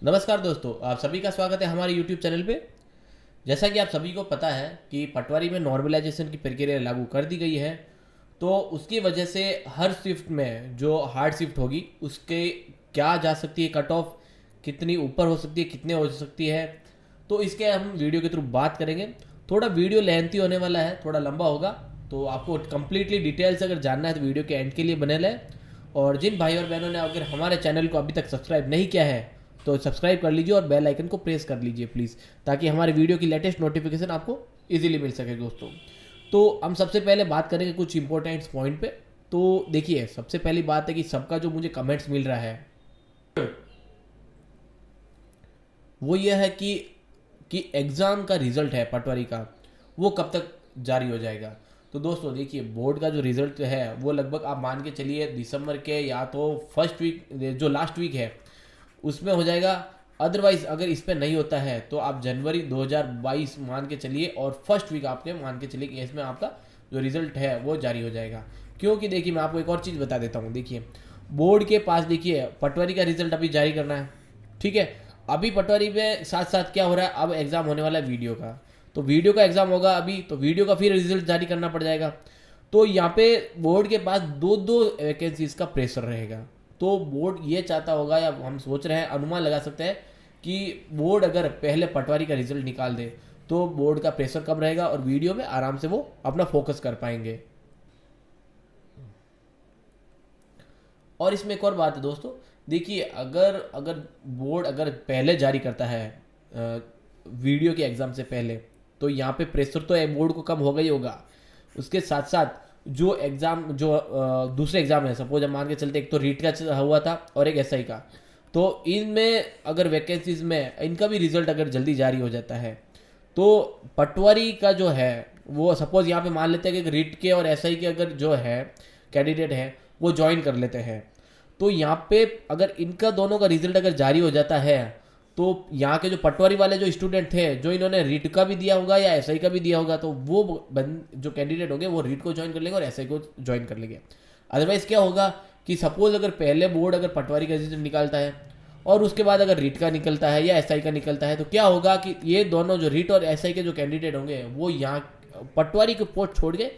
नमस्कार दोस्तों, आप सभी का स्वागत है हमारे YouTube चैनल पे। जैसा कि आप सभी को पता है कि पटवारी में नॉर्मलाइजेशन की प्रक्रिया लागू कर दी गई है, तो उसकी वजह से हर शिफ्ट में जो हार्ड शिफ्ट होगी उसके क्या जा सकती है कट ऑफ, कितनी ऊपर हो सकती है, कितने हो सकती है, तो इसके हम वीडियो के थ्रू बात करेंगे। थोड़ा वीडियो लेंथी होने वाला है, थोड़ा लंबा होगा, तो आपको कंप्लीटली डिटेल्स अगर जानना है तो वीडियो के एंड के लिए बने रहें। और जिन भाई और बहनों ने अगर हमारे चैनल को अभी तक सब्सक्राइब नहीं किया है तो सब्सक्राइब कर लीजिए और बेल आइकन को प्रेस कर लीजिए प्लीज़, ताकि हमारे वीडियो की लेटेस्ट नोटिफिकेशन आपको इजीली मिल सके दोस्तों। तो हम सबसे पहले बात करेंगे कुछ इंपॉर्टेंट पॉइंट पे। तो देखिए, सबसे पहली बात है कि सबका जो मुझे कमेंट्स मिल रहा है वो ये है कि एग्ज़ाम का रिजल्ट है पटवारी का, वो कब तक जारी हो जाएगा। तो दोस्तों देखिए, बोर्ड का जो रिजल्ट है वो लगभग आप मान के चलिए दिसंबर के या तो फर्स्ट वीक, जो लास्ट वीक है उसमें हो जाएगा। अदरवाइज अगर इस पे नहीं होता है तो आप जनवरी 2022 मान के चलिए, और फर्स्ट वीक आपके मान के चलिए कि इसमें आपका जो रिजल्ट है वो जारी हो जाएगा। क्योंकि देखिए, मैं आपको एक और चीज़ बता देता हूँ। देखिए, बोर्ड के पास देखिए पटवारी का रिजल्ट अभी जारी करना है, ठीक है। अभी पटवारी में साथ साथ क्या हो रहा है, अब एग्जाम होने वाला है वीडियो का, तो वीडियो का एग्जाम होगा अभी, तो वीडियो का फिर रिजल्ट जारी करना पड़ जाएगा। तो यहाँ पे बोर्ड के पास दो दो वैकेंसीज का प्रेशर रहेगा। तो बोर्ड ये चाहता होगा, या हम सोच रहे हैं, अनुमान लगा सकते हैं कि बोर्ड अगर पहले पटवारी का रिजल्ट निकाल दे तो बोर्ड का प्रेशर कम रहेगा और वीडियो में आराम से वो अपना फोकस कर पाएंगे। और इसमें एक और बात है दोस्तों, देखिए, अगर अगर बोर्ड अगर पहले जारी करता है वीडियो के एग्जाम से पहले, तो यहाँ पे प्रेशर तो बोर्ड को कम होगा ही होगा। उसके साथ साथ जो एग्जाम, जो दूसरे एग्जाम है, सपोज हम मान के चलते एक तो रीट का हुआ था और एक एसआई का, तो इनमें अगर वैकेंसीज में इनका भी रिजल्ट अगर जल्दी जारी हो जाता है तो पटवारी का जो है वो, सपोज यहाँ पे मान लेते हैं कि रीट के और एसआई के अगर जो है कैंडिडेट है वो ज्वाइन कर लेते हैं, तो यहाँ पे अगर इनका दोनों का रिजल्ट अगर जारी हो जाता है तो यहाँ के जो पटवारी वाले जो स्टूडेंट थे, जो इन्होंने रीट का भी दिया होगा या एसआई का भी दिया होगा, तो वो जो कैंडिडेट होंगे वो रीट को ज्वाइन कर लेंगे और एसआई को ज्वाइन कर लेंगे। अदरवाइज क्या होगा कि सपोज अगर पहले बोर्ड अगर पटवारी का रिजल्ट निकालता है और उसके बाद अगर रीट का निकलता है या एसआई का निकलता है, तो क्या होगा कि ये दोनों जो रीट और एसआई के जो कैंडिडेट होंगे वो यहाँ पटवारी के पोस्ट छोड़ के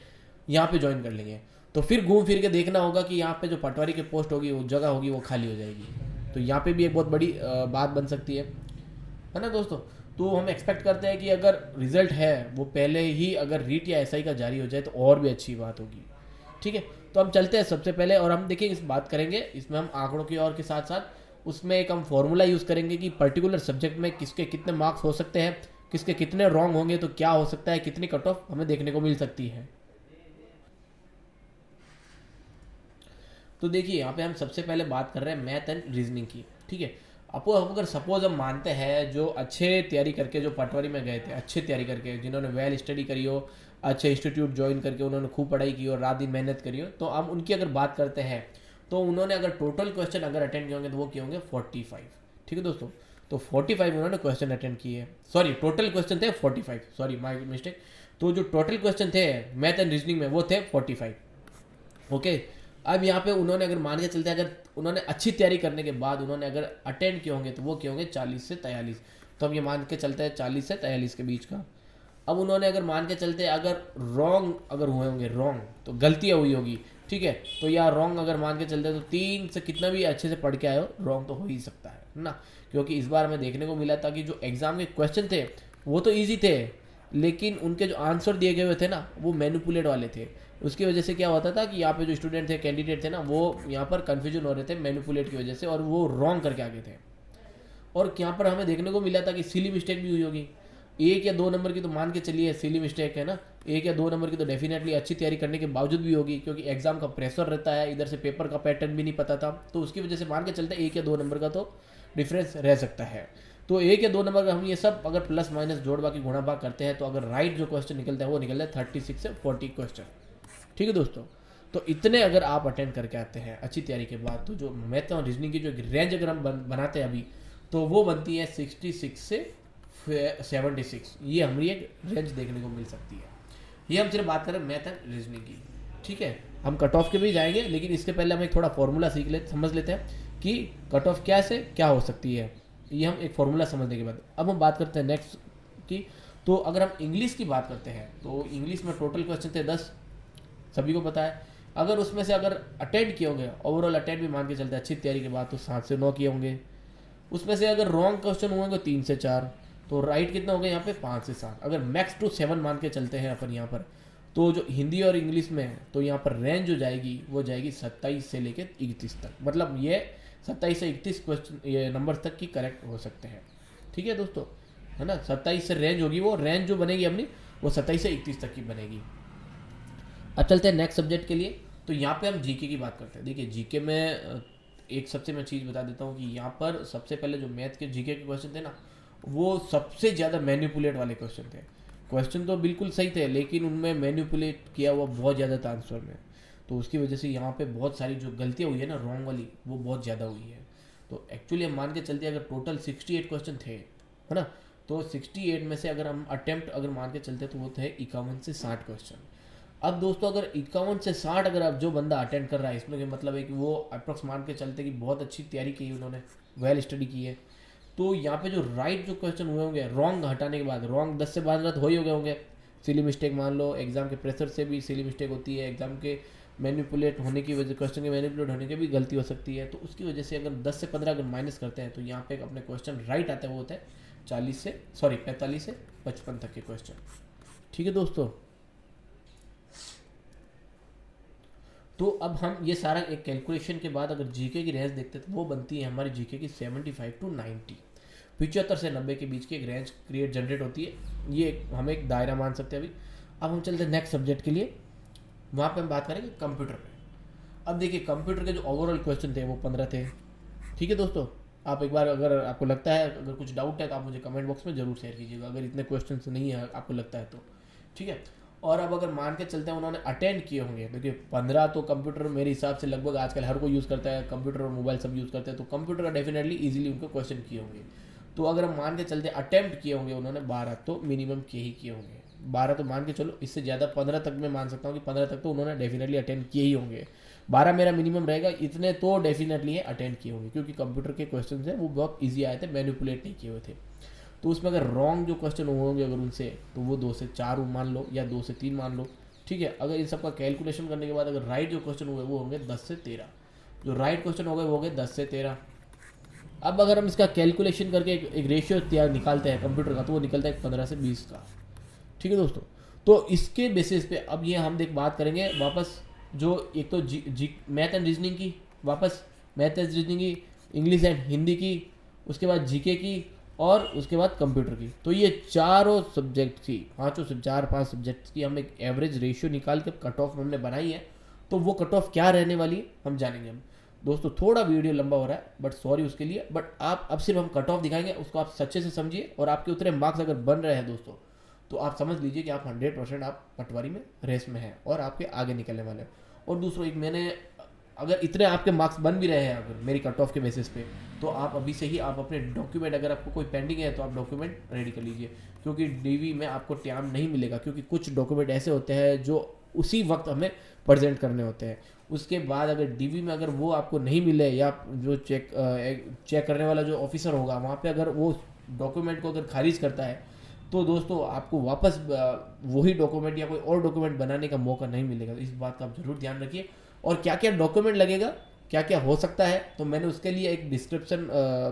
यहाँ पे ज्वाइन कर लेंगे। तो फिर घूम फिर के देखना होगा कि यहाँ पे जो पटवारी के पोस्ट होगी, वो जगह होगी, वो खाली हो जाएगी। तो यहाँ पे भी एक बहुत बड़ी बात बन सकती है ना दोस्तों। तो हम एक्सपेक्ट करते हैं कि अगर रिजल्ट है वो पहले ही अगर रीट या एसआई का जारी हो जाए तो और भी अच्छी बात होगी, ठीक है। तो हम चलते हैं सबसे पहले, और हम देखिए इस बात करेंगे, इसमें हम आंकड़ों की और के साथ साथ उसमें एक हम फॉर्मूला यूज़ करेंगे कि पर्टिकुलर सब्जेक्ट में किसके कितने मार्क्स हो सकते हैं, किसके कितने रॉन्ग होंगे, तो क्या हो सकता है, कितनी कट ऑफ हमें देखने को मिल सकती है। तो देखिए, यहाँ पे हम सबसे पहले बात कर रहे हैं मैथ एंड रीजनिंग की, ठीक है। आपको अगर सपोज हम मानते हैं जो अच्छे तैयारी करके जो पटवारी में गए थे, अच्छे तैयारी करके, जिन्होंने वेल स्टडी करी हो, अच्छे इंस्टीट्यूट ज्वाइन करके उन्होंने खूब पढ़ाई की और रात दिन मेहनत करी हो, तो हम उनकी अगर बात करते हैं तो उन्होंने अगर टोटल क्वेश्चन अगर अटेंड किए होंगे तो वो किए होंगे 45, ठीक है दोस्तों। तो 45 उन्होंने क्वेश्चन अटेंड किए, सॉरी टोटल क्वेश्चन थे 45, सॉरी माई मिस्टेक। तो जो टोटल क्वेश्चन थे मैथ एंड रीजनिंग में वो थे 45, ओके। अब यहाँ पे उन्होंने अगर मान के चलते हैं, अगर उन्होंने अच्छी तैयारी करने के बाद उन्होंने अगर अटेंड किए होंगे तो वो किए होंगे 40 से 43। तो हम ये मान के चलते हैं 40 से 43 के बीच का। अब उन्होंने अगर मान के चलते हैं अगर रॉन्ग अगर हुए होंगे, रॉन्ग तो गलतियाँ हुई होगी, ठीक है, तो यार रॉन्ग अगर मान के चलते हैं तो 3 से कितना भी अच्छे से पढ़ के आए हो, रॉन्ग तो हो ही सकता है ना। क्योंकि इस बार हमें देखने को मिला था कि जो एग्ज़ाम के क्वेश्चन थे वो तो ईजी थे, लेकिन उनके जो आंसर दिए गए हुए थे ना वो मैनिपुलेट वाले थे। उसकी वजह से क्या होता था कि यहाँ पे जो स्टूडेंट थे, कैंडिडेट थे ना, वो यहाँ पर कन्फ्यूजन हो रहे थे मैनिपुलेट की वजह से, और वो रॉन्ग करके आगे थे। और यहाँ पर हमें देखने को मिला था कि सिली मिस्टेक भी हुई होगी, 1 या 2 नंबर की तो मान के चलिए सिली मिस्टेक है ना, 1 या 2 नंबर की तो डेफिनेटली अच्छी तैयारी करने के बावजूद भी होगी, क्योंकि एग्जाम का प्रेशर रहता है, इधर से पेपर का पैटर्न भी नहीं पता था, तो उसकी वजह से मान के चलते 1 या 2 नंबर का तो डिफरेंस रह सकता है। तो 1 या 2 नंबर का हम ये सब अगर प्लस माइनस जोड़ बाकी गुणा भाग करते हैं तो अगर राइट जो क्वेश्चन निकलता है वो निकलता है 36 से 40 क्वेश्चन, ठीक है दोस्तों। तो इतने अगर आप अटेंड करके आते हैं अच्छी तैयारी के बाद, तो जो मैथ और रीजनिंग की जो रेंज अगर हम बनाते हैं अभी, तो वो बनती है 66 से 76। ये हमारी एक रेंज देखने को मिल सकती है। ये हम सिर्फ बात करें मैथ एंड रीजनिंग की, ठीक है। हम कट ऑफ के भी जाएंगे, लेकिन इसके पहले हम एक थोड़ा फॉर्मूला सीख लेते, समझ लेते हैं कि कट ऑफ क्या से क्या हो सकती है। ये हम एक फॉर्मूला समझने के बाद अब हम बात करते हैं नेक्स्ट की। तो अगर हम इंग्लिश की बात करते हैं तो इंग्लिश में टोटल क्वेश्चन थे 10, सभी को पता है। अगर उसमें से अगर अटेंड किए होंगे, ओवरऑल अटेंड भी मान के चलते हैं अच्छी तैयारी के बाद, तो 7 से 9 किए होंगे। उसमें से अगर रॉन्ग क्वेश्चन हुए होंगे 3 से 4, तो राइट कितना हो गया यहाँ पे 5 से 7। अगर मैक्स टू 7 मान के चलते हैं अपन यहाँ पर, तो जो हिंदी और इंग्लिश में है तो यहाँ पर रेंज जो जाएगी वो जाएगी 27 से लेकर 31 तक, मतलब ये 27 से 31 क्वेश्चन ये नंबर तक की करेक्ट हो सकते हैं। ठीक है दोस्तों, है ना, 27 से रेंज होगी, वो रेंज जो बनेगी अपनी वो 27 से 31 तक की बनेगी। अब चलते हैं नेक्स्ट सब्जेक्ट के लिए। तो यहाँ पे हम जीके की बात करते हैं। देखिए जीके में एक सबसे मैं चीज़ बता देता हूँ कि यहाँ पर सबसे पहले जो मैथ के जीके के क्वेश्चन थे ना, वो सबसे ज़्यादा मैनिपुलेट वाले क्वेश्चन थे। क्वेश्चन तो बिल्कुल सही थे लेकिन उनमें मैनिपुलेट किया हुआ बहुत ज़्यादा था आंसर में, तो उसकी वजह से यहाँ पे बहुत सारी जो गलतियाँ हुई है ना रॉन्ग वाली, वो बहुत ज़्यादा हुई है। तो एक्चुअली हम मान के चलते हैं अगर टोटल 68 क्वेश्चन थे, है ना, तो 68 में से अगर हम अटेम्प्ट अगर मान के चलते तो वो थे 51 से 60 क्वेश्चन। अब दोस्तों अगर 51 से 60 अगर अब जो बंदा अटेंड कर रहा है, इसमें मतलब है कि वो अप्रॉक्स मान के चलते कि बहुत अच्छी तैयारी की है उन्होंने, वेल स्टडी की है। तो यहाँ पे जो राइट जो क्वेश्चन हुए होंगे रॉन्ग हटाने के बाद, रॉन्ग 10 से 12 तो हो ही होंगे, सिली मिस्टेक मान लो, एग्जाम के प्रेशर से भी सिली मिस्टेक होती है, एग्जाम के मैनिपुलेट होने की वजह, क्वेश्चन के मैनिपुलेट होने की भी गलती हो सकती है। तो उसकी वजह से अगर 10 से 15 अगर माइनस करते हैं तो यहाँ पे अपने क्वेश्चन राइट आते हैं, वो होता है 45 से 55 तक के क्वेश्चन। ठीक है दोस्तों, तो अब हम ये सारा एक कैलकुलेशन के बाद अगर जीके की रेंज देखते हैं तो वो बनती है हमारी जीके की 75 to 90, 75 से 90 के बीच की एक रेंज क्रिएट जनरेट होती है। ये हम एक दायरा मान सकते हैं अभी। अब हम चलते हैं नेक्स्ट सब्जेक्ट के लिए, वहाँ पे हम बात करेंगे कंप्यूटर पे। अब देखिए कंप्यूटर के जो ओवरऑल क्वेश्चन थे वो 15 थे। ठीक है दोस्तों, आप एक बार अगर आपको लगता है, अगर कुछ डाउट है तो आप मुझे कमेंट बॉक्स में जरूर शेयर कीजिएगा, अगर इतने क्वेश्चन नहीं है आपको लगता है तो। ठीक है, और अब अगर मान के चलते हैं उन्होंने अटेंड किए होंगे, देखिए 15 तो कंप्यूटर मेरे हिसाब से लगभग आजकल हर कोई यूज़ करता है, कंप्यूटर और मोबाइल सब यूज़ करते हैं, तो कंप्यूटर का डेफिनेटली इजीली उनको क्वेश्चन किए होंगे। तो अगर हम मान के चलते अटेम्प्ट किए होंगे उन्होंने 12 तो मिनिमम के ही किए होंगे, 12 तो मान के चलो, इससे ज़्यादा 15 तक मैं मान सकता हूँ कि 15 तक तो उन्होंने डेफिनेटली अटेंड किए ही होंगे। 12 मेरा मिनिमम रहेगा, इतने तो डेफिनेटली है अटेंड किए होंगे, क्योंकि कंप्यूटर के क्वेश्चन हैं वो बहुत ईजी आए थे, मैनिपुलेट नहीं किए हुए थे। तो उसमें अगर रॉन्ग जो क्वेश्चन होंगे अगर उनसे, तो वो 2 से 4 मान लो या 2 से 3 मान लो। ठीक है, अगर इन सबका कैलकुलेशन करने के बाद अगर राइट जो क्वेश्चन हुए वो होंगे 10 से 13, जो राइट क्वेश्चन हो गए वो हो गए 10 से 13। अब अगर हम इसका कैलकुलेशन करके एक रेशियो तैयार निकालते हैं कंप्यूटर का, तो वो निकलता है 15 से 20 का। ठीक है दोस्तों, तो इसके बेसिस पे अब ये हम बात करेंगे वापस, जो एक तो मैथ एंड रीजनिंग की, वापस मैथ एंड रीजनिंग की, इंग्लिश एंड हिंदी की, उसके बाद जीके की, और उसके बाद कंप्यूटर की। तो ये चारों सब्जेक्ट की, 4-5 सब्जेक्ट की हम एक एवरेज रेशियो निकाल के कट ऑफ हमने बनाई है। तो वो कट ऑफ क्या रहने वाली है हम जानेंगे। हम दोस्तों थोड़ा वीडियो लंबा हो रहा है बट सॉरी उसके लिए, बट आप अब सिर्फ हम कट ऑफ दिखाएंगे, उसको आप सच्चे से समझिए, और आपके उतने मार्क्स अगर बन रहे हैं दोस्तों तो आप समझ लीजिए कि आप 100% आप पटवारी में रेस में हैं और आपके आगे निकलने वाले हैं। और दूसरों एक मैंने, अगर इतने आपके मार्क्स बन भी रहे हैं अगर मेरी कट ऑफ के बेसिस पे, तो आप अभी से ही आप अपने डॉक्यूमेंट, अगर आपको कोई पेंडिंग है तो आप डॉक्यूमेंट रेडी कर लीजिए, क्योंकि डीवी में आपको टाइम नहीं मिलेगा, क्योंकि कुछ डॉक्यूमेंट ऐसे होते हैं जो उसी वक्त हमें प्रेजेंट करने होते हैं। उसके बाद अगर डीवी में अगर वो आपको नहीं मिले, या जो चेक करने वाला जो ऑफिसर होगा वहाँ पे अगर वो डॉक्यूमेंट को अगर खारिज करता है, तो दोस्तों आपको वापस वही डॉक्यूमेंट या कोई और डॉक्यूमेंट बनाने का मौका नहीं मिलेगा। इस बात का आप जरूर ध्यान रखिए। और क्या क्या डॉक्यूमेंट लगेगा, क्या क्या हो सकता है, तो मैंने उसके लिए एक डिस्क्रिप्शन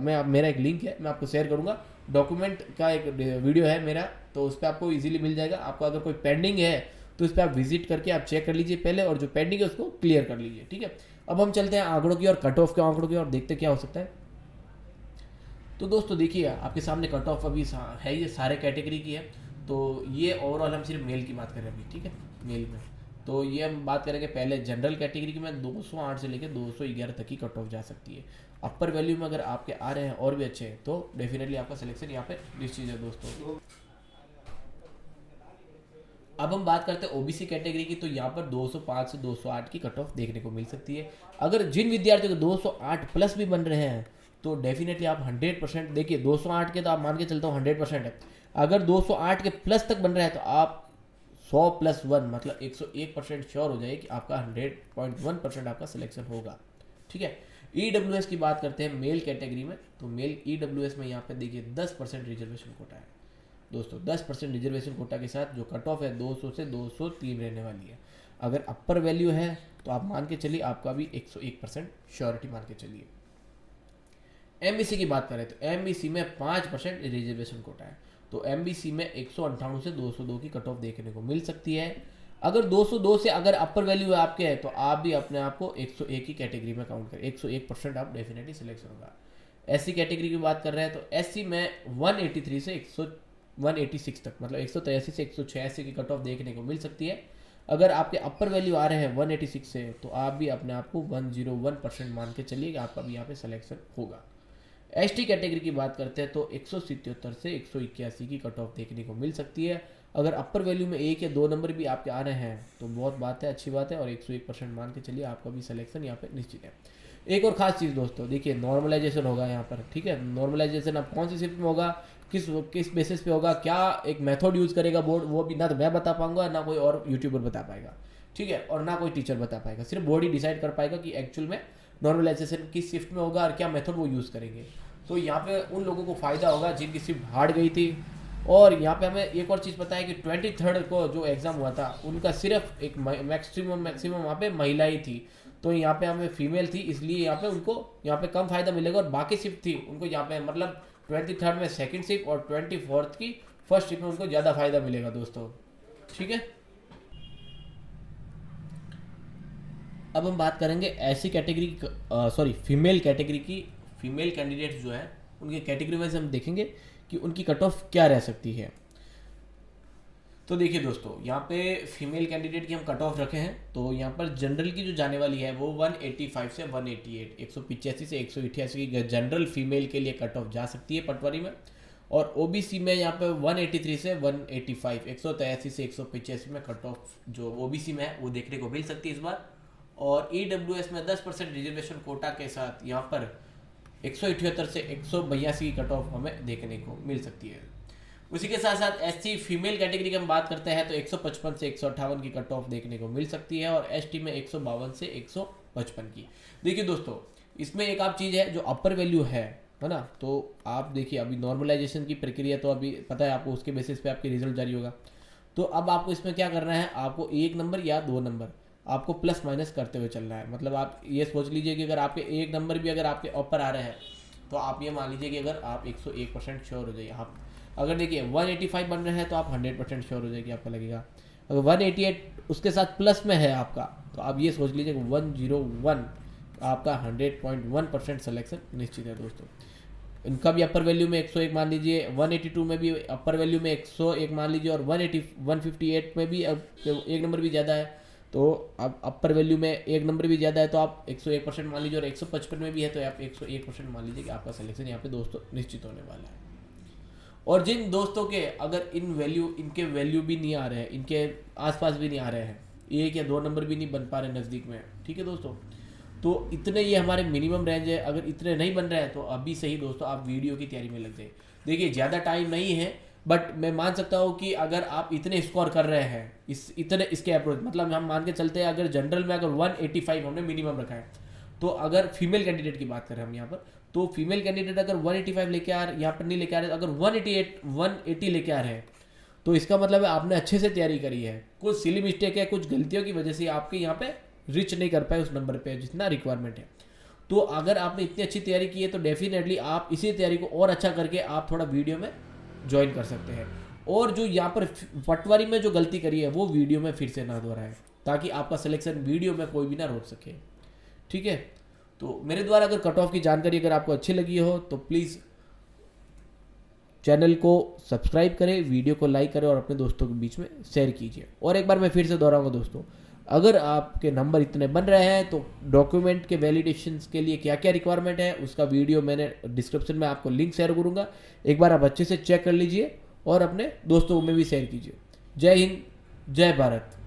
में मेरा एक लिंक है, मैं आपको शेयर करूंगा। डॉक्यूमेंट का एक वीडियो है मेरा, तो उस पर आपको इजीली मिल जाएगा। आपको अगर कोई पेंडिंग है तो उस पर आप विजिट करके आप चेक कर लीजिए पहले, और जो पेंडिंग है उसको क्लियर कर लीजिए। ठीक है, अब हम चलते हैं आंकड़ों की और कट ऑफ के आंकड़ों की और देखते क्या हो सकता है। तो दोस्तों देखिए आपके सामने कट ऑफ अभी है, ये सारे कैटेगरी की है। तो ये ओवरऑल हम सिर्फ मेल की बात करें अभी, ठीक है, मेल में। तो ये हम बात करेंगे पहले जनरल कैटेगरी की में 208 से लेकर 211 तक की कट ऑफ जा सकती है। अपर वैल्यू में अगर आपके आ रहे हैं और भी अच्छे हैं तो डेफिनेटली आपका सिलेक्शन यहाँ पे निश्चित है दोस्तों। अब हम बात करते हैं ओबीसी कैटेगरी की, तो यहाँ पर 205 से 208 की कट ऑफ देखने को मिल सकती है। अगर जिन विद्यार्थियों को 208 प्लस भी बन रहे हैं तो डेफिनेटली आप 100%, देखिए 208 के तो आप मान के चलता हूँ 100% है। अगर 208 के प्लस तक बन रहे हैं तो आप 100+1 मतलब 101% श्योर हो जाए कि आपका 100.1% आपका सिलेक्शन होगा। ठीक है। EWS की बात करते हैं मेल कैटेगरी में, तो मेल EWS में यहाँ पे देखिए 10% रिजर्वेशन कोटा है दोस्तों। 10% रिजर्वेशन कोटा के साथ जो कट ऑफ है 200 से 203 रहने वाली है। अगर अपर वैल्यू है तो आप मान के चलिए आपका भी 101% श्योरिटी मान के चलिए। MBC की बात करें तो MBC में 5% रिजर्वेशन कोटा है, तो MBC में 198 से 202 की कट ऑफ देखने को मिल सकती है। अगर 202 से अगर अपर वैल्यू आपके है तो आप भी अपने आप को 101 की कैटेगरी में काउंट करें, 101% आप डेफिनेटली सिलेक्शन होगा। SC कैटेगरी की बात कर रहे हैं तो SC में 183 से 186 तक, मतलब 183 से 186 की कट ऑफ देखने को मिल सकती है। अगर आपके अपर वैल्यू आ रहे हैं 186 से तो आप भी अपने आप को 101% मान के चलिए कि आपका भी यहाँ पे सिलेक्शन होगा। ST कैटेगरी की बात करते हैं तो 177 से 181 की कट ऑफ देखने को मिल सकती है। अगर अपर वैल्यू में 1 या 2 नंबर भी आपके आ रहे हैं तो बहुत बात है, अच्छी बात है, और 101% मान के चलिए आपका भी सिलेक्शन यहाँ पे निश्चित है। एक और खास चीज़ दोस्तों, देखिए नॉर्मलाइजेशन होगा यहाँ पर, ठीक है। नॉर्मलाइजेशन अब कौन सी शिफ्ट में होगा, किस बेसिस पे होगा, क्या एक मेथड यूज़ करेगा बोर्ड, वो भी ना तो मैं बता पाऊंगा ना कोई और यूट्यूबर बता पाएगा, ठीक है, और ना कोई टीचर बता पाएगा। सिर्फ बोर्ड ही डिसाइड कर पाएगा कि एक्चुअल में नॉर्मलाइजेशन किस शिफ्ट में होगा और क्या मेथड वो यूज़ करेंगे। तो यहाँ पे उन लोगों को फ़ायदा होगा जिनकी शिफ्ट हार्ड गई थी। और यहाँ पे हमें एक और चीज़ पता है कि 23 को जो एग्ज़ाम हुआ था उनका सिर्फ एक मैक्सिमम वहाँ पे महिला ही थी, तो यहाँ पे हमें फीमेल थी, इसलिए यहाँ पे उनको यहाँ पे कम फायदा मिलेगा। और बाकी शिफ्ट थी उनको यहाँ पे मतलब 23 में सेकंड शिफ्ट और 24 की फर्स्ट शिफ्ट में उनको ज़्यादा फायदा मिलेगा दोस्तों, ठीक है। अब हम बात करेंगे ऐसी कैटेगरी फीमेल कैटेगरी की, फीमेल कैंडिडेट्स जो है उनके कैटेगरी वाइज हम देखेंगे कि उनकी कट ऑफ क्या रह सकती है। तो देखिए दोस्तों, यहाँ पे फीमेल कैंडिडेट की हम कट ऑफ रखे हैं, तो यहाँ पर जनरल की जो जाने वाली है वो 185 से 188, 185 से 188 की जनरल फीमेल के लिए कट ऑफ जा सकती है पटवारी में। और OBC में यहाँ पे 183 से 185, 183 से 185 में कट ऑफ जो OBC में है वो देखने को मिल सकती है इस बार। और EWS में 10% रिजर्वेशन कोटा के साथ यहाँ पर 178 से 182 की कट ऑफ हमें देखने को मिल सकती है। उसी के साथ साथ SC फीमेल कैटेगरी की हम बात करते हैं तो 155 से 158 की कट ऑफ देखने को मिल सकती है, और ST में 152 से 155 की। देखिए दोस्तों, इसमें एक आप चीज़ है जो अपर वैल्यू है ना, तो आप देखिए अभी नॉर्मलाइजेशन की प्रक्रिया तो अभी पता है आपको, उसके बेसिस पे आपके रिजल्ट जारी होगा। तो अब आपको इसमें क्या करना है, आपको 1 नंबर या 2 नंबर आपको प्लस माइनस करते हुए चलना है। मतलब आप ये सोच लीजिए कि अगर आपके 1 नंबर भी अगर आपके ऊपर आ रहे हैं तो आप ये मान लीजिए कि अगर आप 101% श्योर हो जाइए। आप अगर देखिए 185 बन रहे हैं तो आप 100% श्योर हो जाएगी, आपका लगेगा। अगर 188 उसके साथ प्लस में है आपका तो आप ये सोच लीजिए कि 101 आपका 100.1% सिलेक्शन निश्चित है दोस्तों। इनका भी अपर वैल्यू में 101 मान लीजिए, 182 में भी अपर वैल्यू में 101 मान लीजिए, और 158 में भी एक नंबर भी ज़्यादा है तो अब अपर वैल्यू में 1 नंबर भी ज़्यादा है तो आप 101% मान लीजिए, और 155 में भी है तो आप 101% मान लीजिए कि आपका सिलेक्शन यहाँ पे दोस्तों निश्चित होने वाला है। और जिन दोस्तों के अगर इनके वैल्यू भी नहीं आ रहे हैं, इनके आसपास भी नहीं आ रहे हैं, 1 या 2 नंबर भी नहीं बन पा रहे नज़दीक में, ठीक है दोस्तों, तो इतने ये हमारे मिनिमम रेंज है। अगर इतने नहीं बन रहे हैं तो अभी से ही दोस्तों आप वीडियो की तैयारी में लग जाए। देखिए ज़्यादा टाइम नहीं है, बट मैं मान सकता हूँ कि अगर आप इतने स्कोर कर रहे हैं इसके अप्रोच, मतलब हम मान के चलते हैं अगर जनरल में अगर 185 हमने मिनिमम रखा है, तो अगर फीमेल कैंडिडेट की बात करें हम यहाँ पर, तो फीमेल कैंडिडेट अगर 185 लेके आ रहे, यहाँ पर नहीं लेके आ रहे, अगर 180 लेके आ रहे हैं तो इसका मतलब है आपने अच्छे से तैयारी करी है। कुछ सिली मिस्टेक है, कुछ गलतियों की वजह से आपके यहाँ पे रिच नहीं कर पाए उस नंबर पे जितना रिक्वायरमेंट है। तो अगर आपने इतनी अच्छी तैयारी की है तो डेफिनेटली आप इसी तैयारी को और अच्छा करके आप थोड़ा वीडियो में ज्वाइन कर सकते हैं, और जो यहाँ पर पटवारी में जो गलती करी है वो वीडियो में फिर से ना दोहराएं, ताकि आपका सिलेक्शन वीडियो में कोई भी ना रोक सके, ठीक है। तो मेरे द्वारा अगर कट ऑफ की जानकारी अगर आपको अच्छी लगी हो तो प्लीज़ चैनल को सब्सक्राइब करें, वीडियो को लाइक करें और अपने दोस्तों के बीच में शेयर कीजिए। और एक बार मैं फिर से दोहराऊंगा दोस्तों, अगर आपके नंबर इतने बन रहे हैं तो डॉक्यूमेंट के वैलिडेशन के लिए क्या क्या रिक्वायरमेंट है उसका वीडियो मैंने डिस्क्रिप्शन में आपको लिंक शेयर करूंगा, एक बार आप अच्छे से चेक कर लीजिए और अपने दोस्तों में भी शेयर कीजिए। जय हिंद, जय भारत।